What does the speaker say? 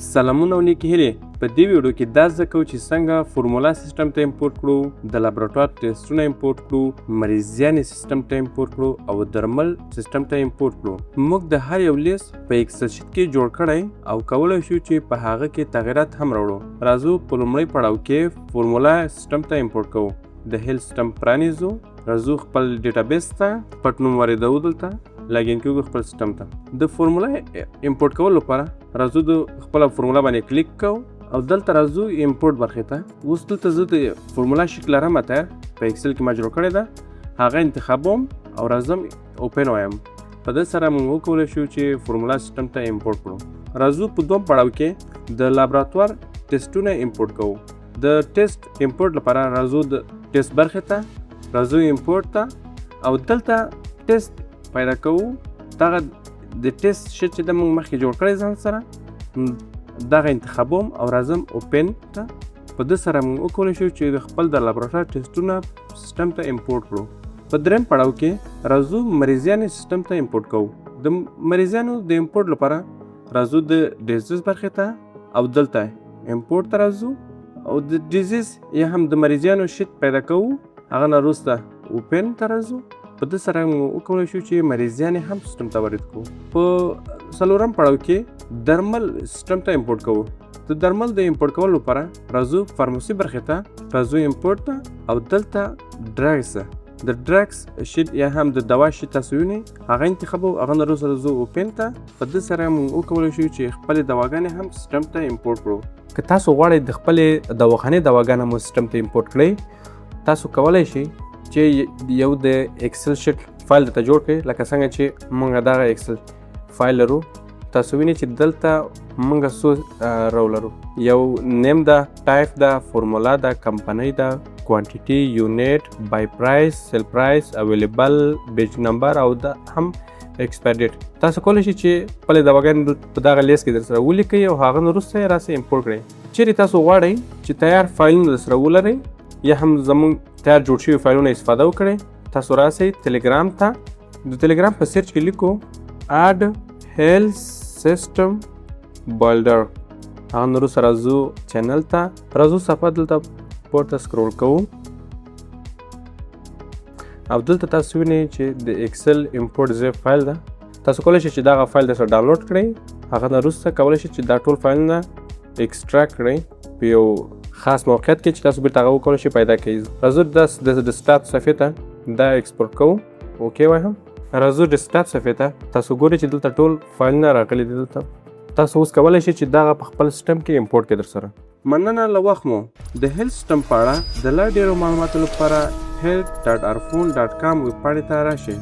سلامونه او نیکې هیلې. په دې ویډیو کې دا زده کوو چې څنګه فورمولا سیسټم ته امپورټ کړو، د لابراتوار ټسټونه امپورټ کړو، مریضیانې سیسټم ته امپورټ کړو او درمل سیسټم ته امپورټ کړو. موږ د هر یو لیست په ایکسل شیټ کې جوړ کړی او کولی شو چې په هغه کې تغیرات هم راوړو. راځو په لومړي پړاو کې فورمولا سیسټم ته امپورټ کوو. د هیلت سیسټم پرانیزو، راځو خپل ډیټابیس ته پټ نوم واردوو، دلته لاګین کېږو خپل سیسټم ته. د فورمولا امپورټ کولو لپاره راځو د خپله فورمولا باندې کلیک کوو او دلته راځو امپورټ برخې ته. اوس دلته زه د فورمولا شیټ لرم اتر په ایکسل کې ما جوړ کړې ده، هغه انتخابوم او راځم اوپن وایم. په دې سره موږ وکولی شو چې فورمولا سیسټم ته امپورټ کړو. راځو په دوم پړاو کې د لابراتوار ټسټونه امپورټ کوو. د ټسټ امپورټ لپاره راځو د ټسټ برخې ته، راځو امپورټ ته او دلته ټسټ پیدا کوو. دغه د ټسټ شیټ چې د موږ مخکې جوړ کړی ځان سره دغه انتخابوم او راځم اوپن ته. په دې سره موږ وکولی شو چې د خپل د لابراتوار ټسټونه سیسټم ته امپورټ کړو. په درېیم پړاو کې راځو مریضیانې سیسټم ته امپورټ کوو. د مریضیانو د امپورټ لپاره راځو د ډیزیز برخې ته او دلته امپورټ ته راځو او د ډیزیز یا هم د مریضیانو شیټ پیدا کوو. هغه نه وروسته اوپن ته راځو. په دې سره موږ وکولی شو چې مریضیانې هم سیسټم ته وارد کړو. په څلورم پړاو کې درمل سیسټم ته امپورټ کوو. د درمل د امپورټ کولو لپاره راځو فارماسي برخې ته، راځو امپورټ ته او دلته ډرګس د ډرګس شیټ یا هم د دوا شیټ تاسو وینئ هغه انتخابوو. هغه نه وروسته راځو اوپن ته. په دې سره موږ وکولی شو چې خپلې دواګانې هم سیسټم ته امپورټ کړو. که تاسو غواړئ د خپلې دواخانې دواګانې مو سیسټم ته امپورټ کړئ، تاسو کولی شئ چې یو د ایکسل شیټ فایل درته جوړ کړئ، لکه څنګه چې موږ دغه ایکسل فایل لرو. تاسو وینئ چې دلته موږ څو رو لرو، یو نیم ده، ټایپ ده، فورمولا ده، کمپنۍ ده، کوانټیټي، یونټ، بای پرایس، سیل پرایس، اویلیبل، بیچ نمبر او د هم ایکسپایر ډیټ. تاسو کولی شئ چې خپلې دواګانې په دغه لیست کې درسره ولیکئ او هغه نه وروسته یې راسه امپورټ کړئ. چیرې تاسو غواړئ چې تیار فایلونه درسره ولرئ یا هم زموږ تیار جوړ شوي فایلونه استفاده وکړئ، تاسو راسئ ټلګرام ته. د ټلګرام په سرچ کې لیکو اډ هیلت سیسټم بلډر. هغه نه وروسته راځو چینل ته، راځو صفحه دلته پورته سکرول کوو او دلته تاسو وینئ چې د ایکسل امپورټ زیپ فایل ده. تاسو کولی شئ چې دغه فایل درسره ډاونلوډ کړئ. هغه نه وروسته کولی شئ چې دا ټول فایلونه ایکسټراکټ کړئ په یو خاص موقعیت کې چې تاسو بیرته هغه وکولی شئ پیدا کړئ. راځو د ډیسکټاپ صفحې ته دا ایکسپورټ کوو، اوکې وایم. راځو ډیسکټاپ صفحې ته، تاسو ګورئ چې دلته ټول فایلونه راغلي دي. دلته تاسو اوس کولی شئ چې دغه په خپل سیسټم کې امپورټ کړئ درسره. مننه له وخت مو. د هیلت سیسټم په اړه د لا ډېرو معلوماتو لپاره health.arfon.com ویب پاڼې ته راشئ.